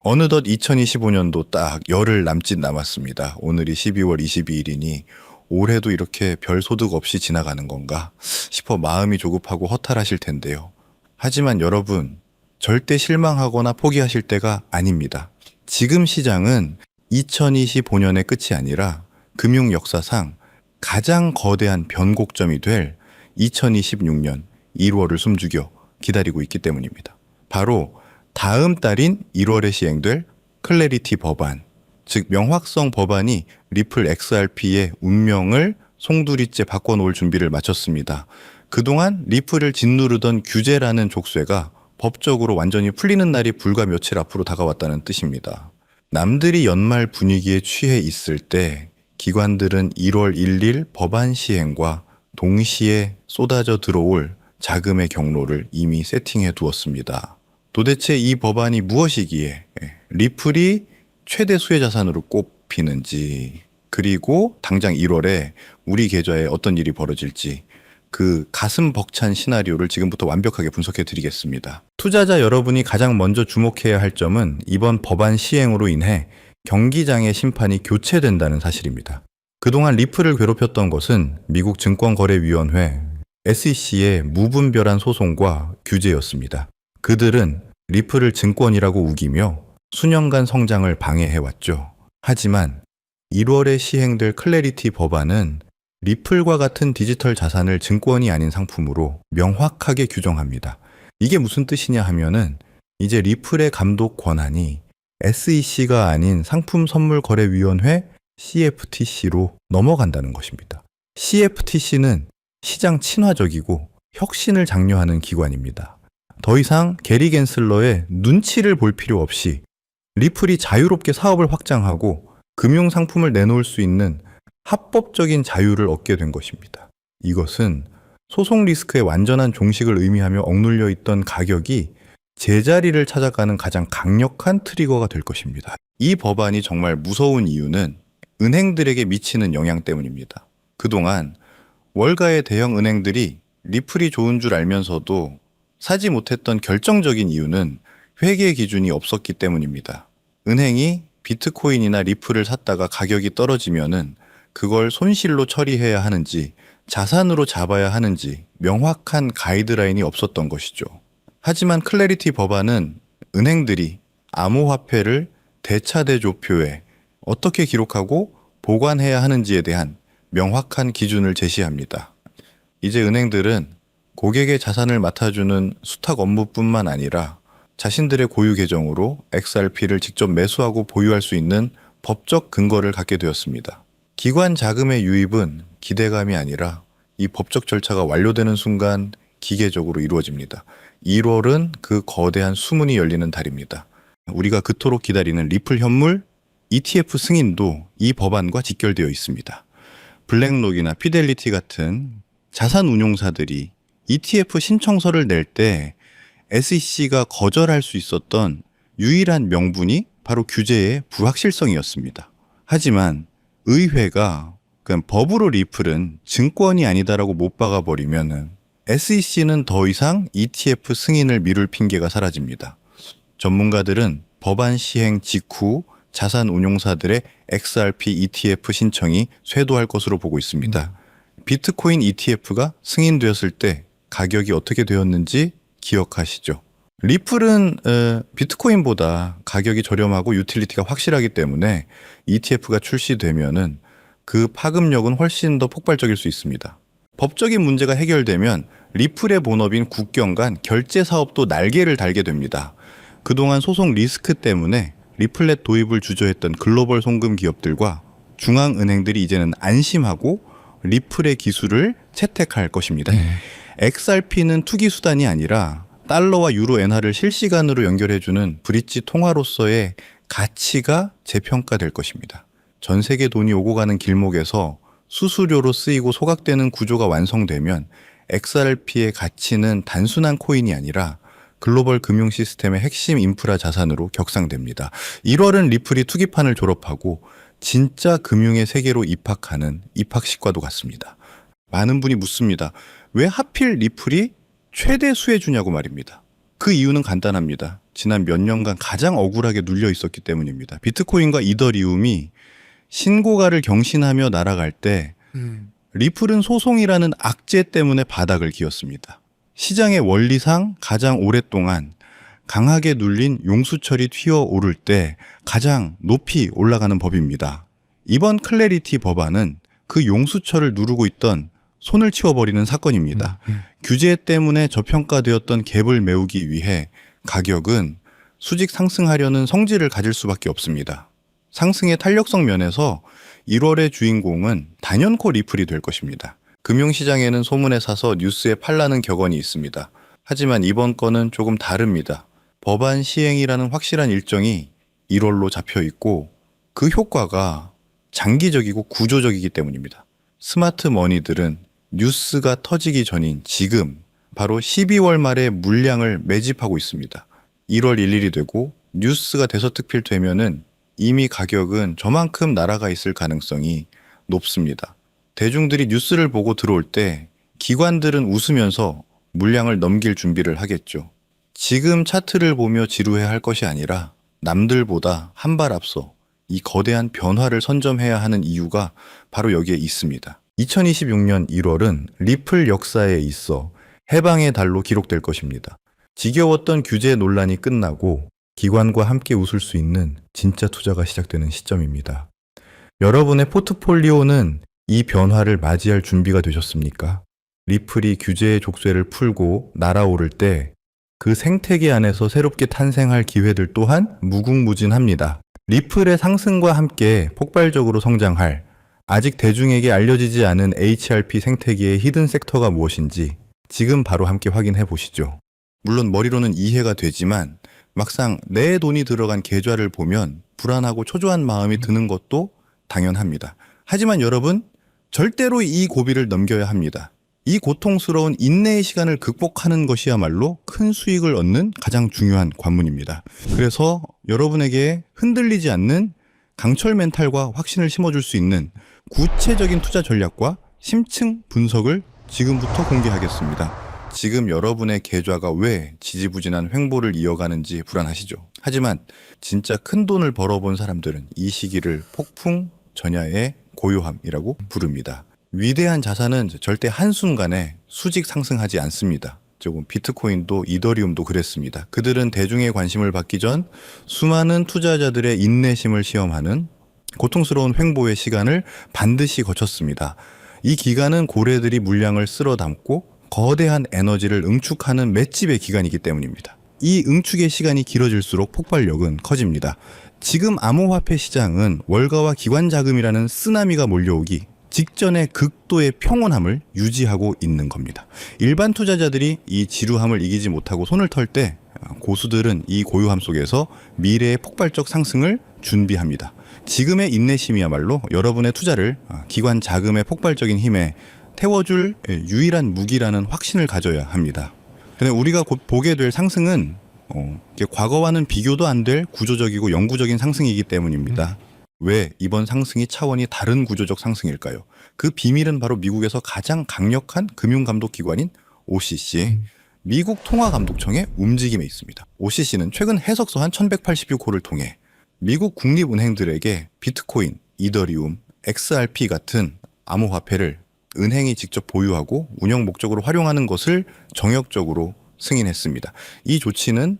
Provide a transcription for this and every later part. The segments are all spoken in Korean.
어느덧 2025년도 딱 열흘 남짓 남았습니다. 오늘이 12월 22일이니 올해도 이렇게 별 소득 없이 지나가는 건가 싶어 마음이 조급하고 허탈하실 텐데요. 하지만 여러분, 절대 실망하거나 포기하실 때가 아닙니다. 지금 시장은 2025년의 끝이 아니라 금융 역사상 가장 거대한 변곡점이 될 2026년 1월을 숨죽여 기다리고 있기 때문입니다. 바로 다음 달인 1월에 시행될 클래리티 법안, 즉 명확성 법안이 리플 XRP의 운명을 송두리째 바꿔놓을 준비를 마쳤습니다. 그동안 리플을 짓누르던 규제라는 족쇄가 법적으로 완전히 풀리는 날이 불과 며칠 앞으로 다가왔다는 뜻입니다. 남들이 연말 분위기에 취해 있을 때 기관들은 1월 1일 법안 시행과 동시에 쏟아져 들어올 자금의 경로를 이미 세팅해 두었습니다. 도대체 이 법안이 무엇이기에 리플이 최대 수혜 자산으로 꼽히는지, 그리고 당장 1월에 우리 계좌에 어떤 일이 벌어질지 그 가슴 벅찬 시나리오를 지금부터 완벽하게 분석해 드리겠습니다. 투자자 여러분이 가장 먼저 주목해야 할 점은 이번 법안 시행으로 인해 경기장의 심판이 교체된다는 사실입니다. 그동안 리플을 괴롭혔던 것은 미국 증권거래위원회 SEC의 무분별한 소송과 규제였습니다. 그들은 리플을 증권이라고 우기며 수년간 성장을 방해해왔죠. 하지만 1월에 시행될 클래리티 법안은 리플과 같은 디지털 자산을 증권이 아닌 상품으로 명확하게 규정합니다. 이게 무슨 뜻이냐 하면은 이제 리플의 감독 권한이 SEC가 아닌 상품선물거래위원회 CFTC로 넘어간다는 것입니다. CFTC는 시장 친화적이고 혁신을 장려하는 기관입니다. 더 이상 게리 갠슬러의 눈치를 볼 필요 없이 리플이 자유롭게 사업을 확장하고 금융상품을 내놓을 수 있는 합법적인 자유를 얻게 된 것입니다. 이것은 소송 리스크의 완전한 종식을 의미하며 억눌려 있던 가격이 제자리를 찾아가는 가장 강력한 트리거가 될 것입니다. 이 법안이 정말 무서운 이유는 은행들에게 미치는 영향 때문입니다. 그동안 월가의 대형 은행들이 리플이 좋은 줄 알면서도 사지 못했던 결정적인 이유는 회계 기준이 없었기 때문입니다. 은행이 비트코인이나 리플을 샀다가 가격이 떨어지면은 그걸 손실로 처리해야 하는지 자산으로 잡아야 하는지 명확한 가이드라인이 없었던 것이죠. 하지만 클래리티 법안은 은행들이 암호화폐를 대차대조표에 어떻게 기록하고 보관해야 하는지에 대한 명확한 기준을 제시합니다. 이제 은행들은 고객의 자산을 맡아주는 수탁 업무뿐만 아니라 자신들의 고유 계정으로 XRP를 직접 매수하고 보유할 수 있는 법적 근거를 갖게 되었습니다. 기관 자금의 유입은 기대감이 아니라 이 법적 절차가 완료되는 순간 기계적으로 이루어집니다. 1월은 그 거대한 수문이 열리는 달입니다. 우리가 그토록 기다리는 리플 현물 ETF 승인도 이 법안과 직결되어 있습니다. 블랙록이나 피델리티 같은 자산 운용사들이 ETF 신청서를 낼 때 SEC가 거절할 수 있었던 유일한 명분이 바로 규제의 불확실성이었습니다. 하지만 의회가 그냥 법으로 리플은 증권이 아니다라고 못 박아버리면 SEC는 더 이상 ETF 승인을 미룰 핑계가 사라집니다. 전문가들은 법안 시행 직후 자산 운용사들의 XRP ETF 신청이 쇄도할 것으로 보고 있습니다. 비트코인 ETF가 승인되었을 때 가격이 어떻게 되었는지 기억하시죠? 리플은 비트코인보다 가격이 저렴하고 유틸리티가 확실하기 때문에 ETF가 출시되면은 그 파급력은 훨씬 더 폭발적일 수 있습니다. 법적인 문제가 해결되면 리플의 본업인 국경 간 결제 사업도 날개를 달게 됩니다. 그동안 소송 리스크 때문에 리플렛 도입을 주저했던 글로벌 송금 기업들과 중앙은행들이 이제는 안심하고 리플의 기술을 채택할 것입니다. XRP는 투기 수단이 아니라 달러와 유로 엔화를 실시간으로 연결해주는 브릿지 통화로서의 가치가 재평가될 것입니다. 전 세계 돈이 오고 가는 길목에서 수수료로 쓰이고 소각되는 구조가 완성되면 XRP의 가치는 단순한 코인이 아니라 글로벌 금융 시스템의 핵심 인프라 자산으로 격상됩니다. 1월은 리플이 투기판을 졸업하고 진짜 금융의 세계로 입학하는 입학식과도 같습니다. 많은 분이 묻습니다. 왜 하필 리플이 최대 수혜주냐고 말입니다. 그 이유는 간단합니다. 지난 몇 년간 가장 억울하게 눌려 있었기 때문입니다. 비트코인과 이더리움이 신고가를 경신하며 날아갈 때 리플은 소송이라는 악재 때문에 바닥을 기었습니다. 시장의 원리상 가장 오랫동안 강하게 눌린 용수철이 튀어오를 때 가장 높이 올라가는 법입니다. 이번 클래리티 법안은 그 용수철을 누르고 있던 손을 치워버리는 사건입니다. 규제 때문에 저평가되었던 갭을 메우기 위해 가격은 수직 상승하려는 성질을 가질 수밖에 없습니다. 상승의 탄력성 면에서 1월의 주인공은 단연코 리플이 될 것입니다. 금융시장에는 소문에 사서 뉴스에 팔라는 격언이 있습니다. 하지만 이번 건은 조금 다릅니다. 법안 시행이라는 확실한 일정이 1월로 잡혀 있고 그 효과가 장기적이고 구조적이기 때문입니다. 스마트 머니들은 뉴스가 터지기 전인 지금 바로 12월 말에 물량을 매집하고 있습니다. 1월 1일이 되고 뉴스가 대서특필되면은 이미 가격은 저만큼 날아가 있을 가능성이 높습니다. 대중들이 뉴스를 보고 들어올 때 기관들은 웃으면서 물량을 넘길 준비를 하겠죠. 지금 차트를 보며 지루해야 할 것이 아니라 남들보다 한 발 앞서 이 거대한 변화를 선점해야 하는 이유가 바로 여기에 있습니다. 2026년 1월은 리플 역사에 있어 해방의 달로 기록될 것입니다. 지겨웠던 규제 논란이 끝나고 기관과 함께 웃을 수 있는 진짜 투자가 시작되는 시점입니다. 여러분의 포트폴리오는 이 변화를 맞이할 준비가 되셨습니까? 리플이 규제의 족쇄를 풀고 날아오를 때 그 생태계 안에서 새롭게 탄생할 기회들 또한 무궁무진합니다. 리플의 상승과 함께 폭발적으로 성장할 아직 대중에게 알려지지 않은 HRP 생태계의 히든 섹터가 무엇인지 지금 바로 함께 확인해 보시죠. 물론 머리로는 이해가 되지만 막상 내 돈이 들어간 계좌를 보면 불안하고 초조한 마음이 드는 것도 당연합니다. 하지만 여러분, 절대로 이 고비를 넘겨야 합니다. 이 고통스러운 인내의 시간을 극복하는 것이야말로 큰 수익을 얻는 가장 중요한 관문입니다. 그래서 여러분에게 흔들리지 않는 강철 멘탈과 확신을 심어줄 수 있는 구체적인 투자 전략과 심층 분석을 지금부터 공개하겠습니다. 지금 여러분의 계좌가 왜 지지부진한 횡보를 이어가는지 불안하시죠? 하지만 진짜 큰 돈을 벌어본 사람들은 이 시기를 폭풍 전야의 고요함이라고 부릅니다. 위대한 자산은 절대 한순간에 수직 상승하지 않습니다. 조금 비트코인도 이더리움도 그랬습니다. 그들은 대중의 관심을 받기 전 수많은 투자자들의 인내심을 시험하는 고통스러운 횡보의 시간을 반드시 거쳤습니다. 이 기간은 고래들이 물량을 쓸어 담고 거대한 에너지를 응축하는 맷집의 기간이기 때문입니다. 이 응축의 시간이 길어질수록 폭발력은 커집니다. 지금 암호화폐 시장은 월가와 기관 자금이라는 쓰나미가 몰려오기 직전의 극도의 평온함을 유지하고 있는 겁니다. 일반 투자자들이 이 지루함을 이기지 못하고 손을 털 때 고수들은 이 고요함 속에서 미래의 폭발적 상승을 준비합니다. 지금의 인내심이야말로 여러분의 투자를 기관 자금의 폭발적인 힘에 태워줄 유일한 무기라는 확신을 가져야 합니다. 근데 우리가 곧 보게 될 상승은 과거와는 비교도 안 될 구조적이고 영구적인 상승이기 때문입니다. 왜 이번 상승이 차원이 다른 구조적 상승일까요? 그 비밀은 바로 미국에서 가장 강력한 금융감독기관인 OCC, 미국 통화감독청의 움직임에 있습니다. OCC는 최근 해석서 한 1186호를 통해 미국 국립은행들에게 비트코인, 이더리움, XRP 같은 암호화폐를 은행이 직접 보유하고 운영 목적으로 활용하는 것을 정역적으로 승인했습니다. 이 조치는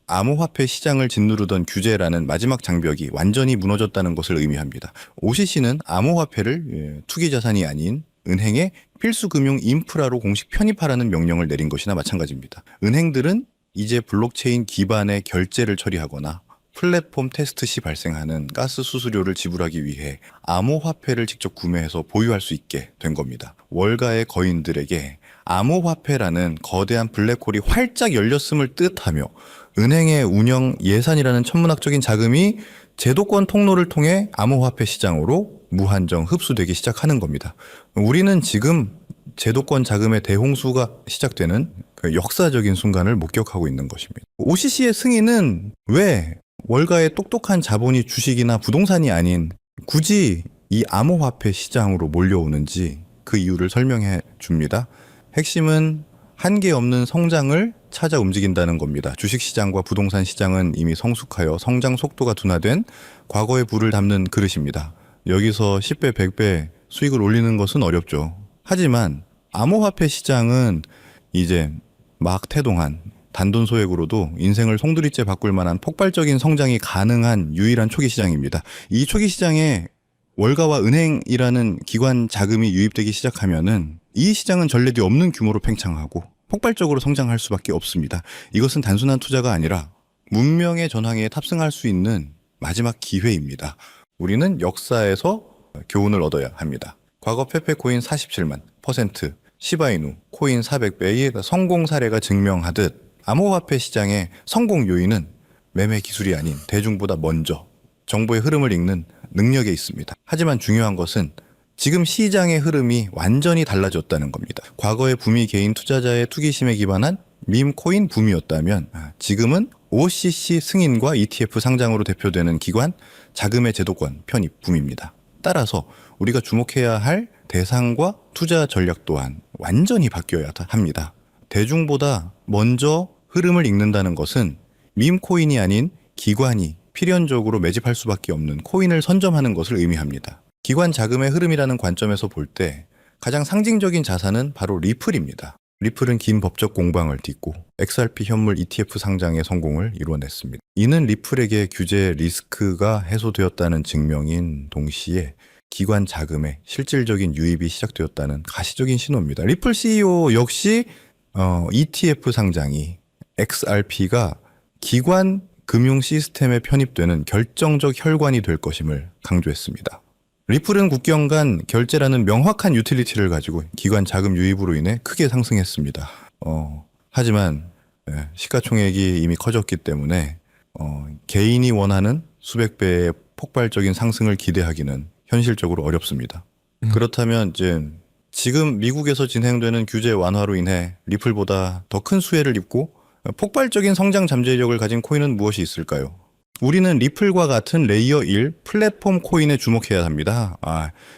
암호화폐 시장을 짓누르던 규제라는 마지막 장벽이 완전히 무너졌다는 것을 의미합니다. OCC는 암호화폐를 투기자산이 아닌 은행의 필수 금융 인프라로 공식 편입하라는 명령을 내린 것이나 마찬가지입니다. 은행들은 이제 블록체인 기반의 결제를 처리하거나 플랫폼 테스트 시 발생하는 가스 수수료를 지불하기 위해 암호화폐를 직접 구매해서 보유할 수 있게 된 겁니다. 월가의 거인들에게 암호화폐라는 거대한 블랙홀이 활짝 열렸음을 뜻하며 은행의 운영 예산이라는 천문학적인 자금이 제도권 통로를 통해 암호화폐 시장으로 무한정 흡수되기 시작하는 겁니다. 우리는 지금 제도권 자금의 대홍수가 시작되는 그 역사적인 순간을 목격하고 있는 것입니다. OCC의 승인은 왜 월가의 똑똑한 자본이 주식이나 부동산이 아닌 굳이 이 암호화폐 시장으로 몰려오는지 그 이유를 설명해 줍니다. 핵심은 한계 없는 성장을 찾아 움직인다는 겁니다. 주식시장과 부동산 시장은 이미 성숙하여 성장 속도가 둔화된 과거의 부를 담는 그릇입니다. 여기서 10배, 100배 수익을 올리는 것은 어렵죠. 하지만 암호화폐 시장은 이제 막 태동한 단돈 소액으로도 인생을 송두리째 바꿀 만한 폭발적인 성장이 가능한 유일한 초기 시장입니다. 이 초기 시장에 월가와 은행이라는 기관 자금이 유입되기 시작하면은 이 시장은 전례 없는 규모로 팽창하고 폭발적으로 성장할 수밖에 없습니다. 이것은 단순한 투자가 아니라 문명의 전황에 탑승할 수 있는 마지막 기회입니다. 우리는 역사에서 교훈을 얻어야 합니다. 과거 페페 코인 47만 %, 시바이누 코인 400배의 성공 사례가 증명하듯 암호화폐 시장의 성공 요인은 매매 기술이 아닌 대중보다 먼저 정보의 흐름을 읽는 능력에 있습니다. 하지만 중요한 것은 지금 시장의 흐름이 완전히 달라졌다는 겁니다. 과거의 붐이 개인 투자자의 투기심에 기반한 밈 코인 붐이었다면 지금은 OCC 승인과 ETF 상장으로 대표되는 기관 자금의 제도권 편입 붐입니다. 따라서 우리가 주목해야 할 대상과 투자 전략 또한 완전히 바뀌어야 합니다. 대중보다 먼저 흐름을 읽는다는 것은 밈 코인이 아닌 기관이 필연적으로 매집할 수밖에 없는 코인을 선점하는 것을 의미합니다. 기관 자금의 흐름이라는 관점에서 볼 때 가장 상징적인 자산은 바로 리플입니다. 리플은 긴 법적 공방을 딛고 XRP 현물 ETF 상장의 성공을 이뤄냈습니다. 이는 리플에게 규제 리스크가 해소되었다는 증명인 동시에 기관 자금의 실질적인 유입이 시작되었다는 가시적인 신호입니다. 리플 CEO 역시 ETF 상장이 XRP가 기관 금융 시스템에 편입되는 결정적 혈관이 될 것임을 강조했습니다. 리플은 국경 간 결제라는 명확한 유틸리티를 가지고 기관 자금 유입으로 인해 크게 상승했습니다. 하지만 시가총액이 이미 커졌기 때문에 개인이 원하는 수백 배의 폭발적인 상승을 기대하기는 현실적으로 어렵습니다. 그렇다면 이제 지금 미국에서 진행되는 규제 완화로 인해 리플보다 더 큰 수혜를 입고 폭발적인 성장 잠재력을 가진 코인은 무엇이 있을까요? 우리는 리플과 같은 레이어 1 플랫폼 코인에 주목해야 합니다.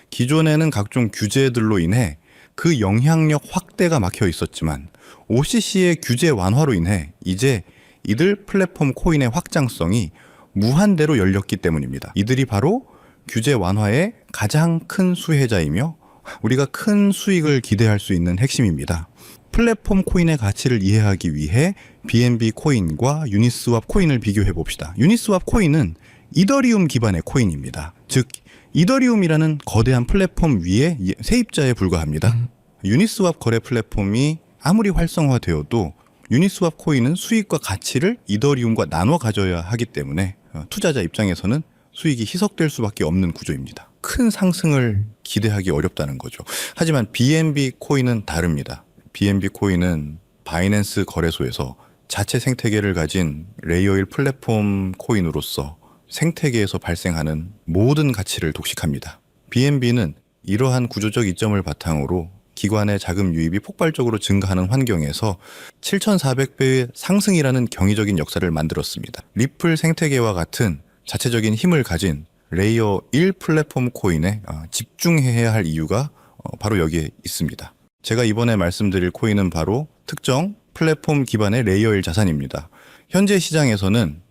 기존에는 각종 규제들로 인해 그 영향력 확대가 막혀 있었지만 OCC의 규제 완화로 인해 이제 이들 플랫폼 코인의 확장성이 무한대로 열렸기 때문입니다. 이들이 바로 규제 완화의 가장 큰 수혜자이며 우리가 큰 수익을 기대할 수 있는 핵심입니다. 플랫폼 코인의 가치를 이해하기 위해 BNB 코인과 유니스왑 코인을 비교해 봅시다. 유니스왑 코인은 이더리움 기반의 코인입니다. 즉 이더리움이라는 거대한 플랫폼 위에 세입자에 불과합니다. 유니스왑 거래 플랫폼이 아무리 활성화되어도 유니스왑 코인은 수익과 가치를 이더리움과 나눠 가져야 하기 때문에 투자자 입장에서는 수익이 희석될 수밖에 없는 구조입니다. 큰 상승을 기대하기 어렵다는 거죠. 하지만 BNB 코인은 다릅니다. BNB 코인은 바이낸스 거래소에서 자체 생태계를 가진 레이어 1 플랫폼 코인으로서 생태계에서 발생하는 모든 가치를 독식합니다. BNB는 이러한 구조적 이점을 바탕으로 기관의 자금 유입이 폭발적으로 증가하는 환경에서 7,400배의 상승이라는 경이적인 역사를 만들었습니다. 리플 생태계와 같은 자체적인 힘을 가진 레이어 1 플랫폼 코인에 집중해야 할 이유가 바로 여기에 있습니다. 제가 이번에 말씀드릴 코인은 바로 특정 플랫폼 기반의 레이어 1 자산입니다. 현재 시장에서는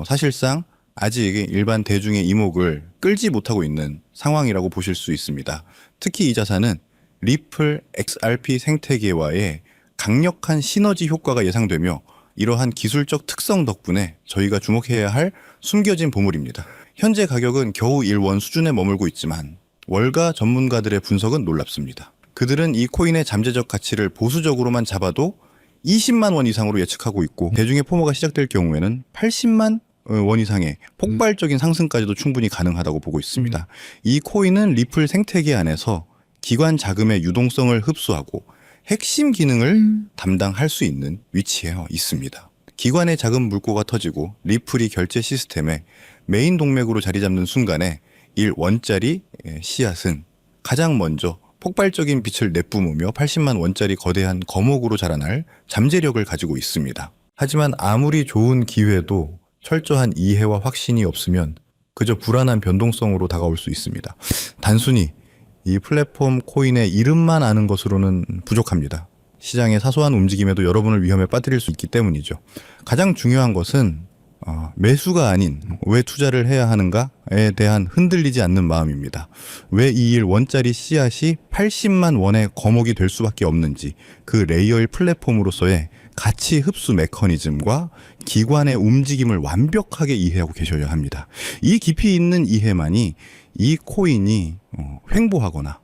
사실상 아직 일반 대중의 이목을 끌지 못하고 있는 상황이라고 보실 수 있습니다. 특히 이 자산은 리플 XRP 생태계와의 강력한 시너지 효과가 예상되며 이러한 기술적 특성 덕분에 저희가 주목해야 할 숨겨진 보물입니다. 현재 가격은 겨우 1원 수준에 머물고 있지만 월가 전문가들의 분석은 놀랍습니다. 그들은 이 코인의 잠재적 가치를 보수적으로만 잡아도 20만 원 이상으로 예측하고 있고 대중의 포모가 시작될 경우에는 80만 원 이상의 폭발적인 상승까지도 충분히 가능하다고 보고 있습니다. 이 코인은 리플 생태계 안에서 기관 자금의 유동성을 흡수하고 핵심 기능을 담당할 수 있는 위치에 있습니다. 기관의 자금 물꼬가 터지고 리플이 결제 시스템에 메인 동맥으로 자리 잡는 순간에 1원짜리 씨앗은 가장 먼저 폭발적인 빛을 내뿜으며 80만 원짜리 거대한 거목으로 자라날 잠재력을 가지고 있습니다. 하지만 아무리 좋은 기회도 철저한 이해와 확신이 없으면 그저 불안한 변동성으로 다가올 수 있습니다. 단순히 이 플랫폼 코인의 이름만 아는 것으로는 부족합니다. 시장의 사소한 움직임에도 여러분을 위험에 빠뜨릴 수 있기 때문이죠. 가장 중요한 것은 매수가 아닌 왜 투자를 해야 하는가에 대한 흔들리지 않는 마음입니다. 왜 이 일 원짜리 씨앗이 80만 원의 거목이 될 수밖에 없는지 그 레이어의 플랫폼으로서의 가치 흡수 메커니즘과 기관의 움직임을 완벽하게 이해하고 계셔야 합니다. 이 깊이 있는 이해만이 이 코인이 횡보하거나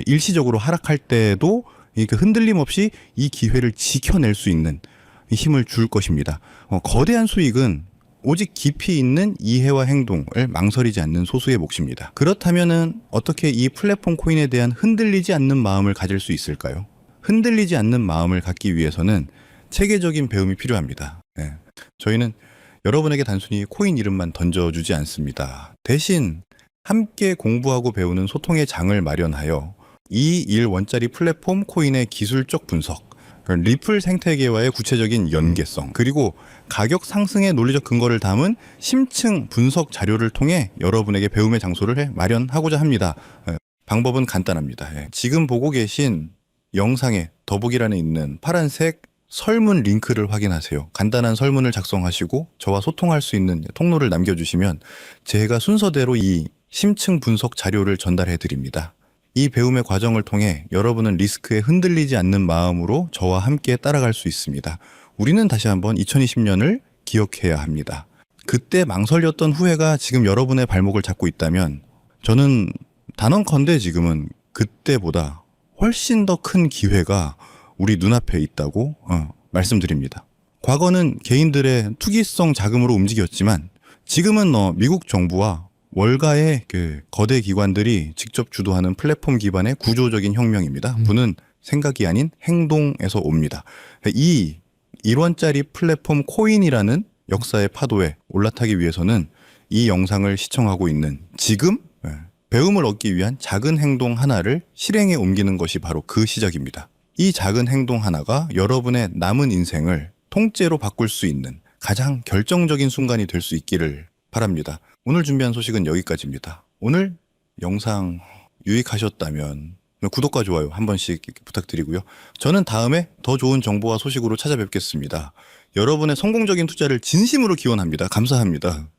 일시적으로 하락할 때도 그 흔들림 없이 이 기회를 지켜낼 수 있는 힘을 줄 것입니다. 거대한 수익은 오직 깊이 있는 이해와 행동을 망설이지 않는 소수의 몫입니다. 그렇다면은 어떻게 이 플랫폼 코인에 대한 흔들리지 않는 마음을 가질 수 있을까요? 흔들리지 않는 마음을 갖기 위해서는 체계적인 배움이 필요합니다. 네. 저희는 여러분에게 단순히 코인 이름만 던져주지 않습니다. 대신 함께 공부하고 배우는 소통의 장을 마련하여 이 일 원짜리 플랫폼 코인의 기술적 분석, 리플 생태계와의 구체적인 연계성, 그리고 가격 상승의 논리적 근거를 담은 심층 분석 자료를 통해 여러분에게 배움의 장소를 마련하고자 합니다. 방법은 간단합니다. 지금 보고 계신 영상의 더보기란에 있는 파란색 설문 링크를 확인하세요. 간단한 설문을 작성하시고 저와 소통할 수 있는 통로를 남겨주시면 제가 순서대로 이 심층 분석 자료를 전달해 드립니다. 이 배움의 과정을 통해 여러분은 리스크에 흔들리지 않는 마음으로 저와 함께 따라갈 수 있습니다. 우리는 다시 한번 2020년을 기억해야 합니다. 그때 망설였던 후회가 지금 여러분의 발목을 잡고 있다면 저는 단언컨대 지금은 그때보다 훨씬 더 큰 기회가 우리 눈앞에 있다고 말씀드립니다. 과거는 개인들의 투기성 자금으로 움직였지만 지금은 미국 정부와 월가의 그 거대 기관들이 직접 주도하는 플랫폼 기반의 구조적인 혁명입니다. 부는 생각이 아닌 행동에서 옵니다. 이 1원짜리 플랫폼 코인이라는 역사의 파도에 올라타기 위해서는 이 영상을 시청하고 있는 지금 배움을 얻기 위한 작은 행동 하나를 실행에 옮기는 것이 바로 그 시작입니다. 이 작은 행동 하나가 여러분의 남은 인생을 통째로 바꿀 수 있는 가장 결정적인 순간이 될 수 있기를 바랍니다. 오늘 준비한 소식은 여기까지입니다. 오늘 영상 유익하셨다면 구독과 좋아요 한 번씩 부탁드리고요. 저는 다음에 더 좋은 정보와 소식으로 찾아뵙겠습니다. 여러분의 성공적인 투자를 진심으로 기원합니다. 감사합니다.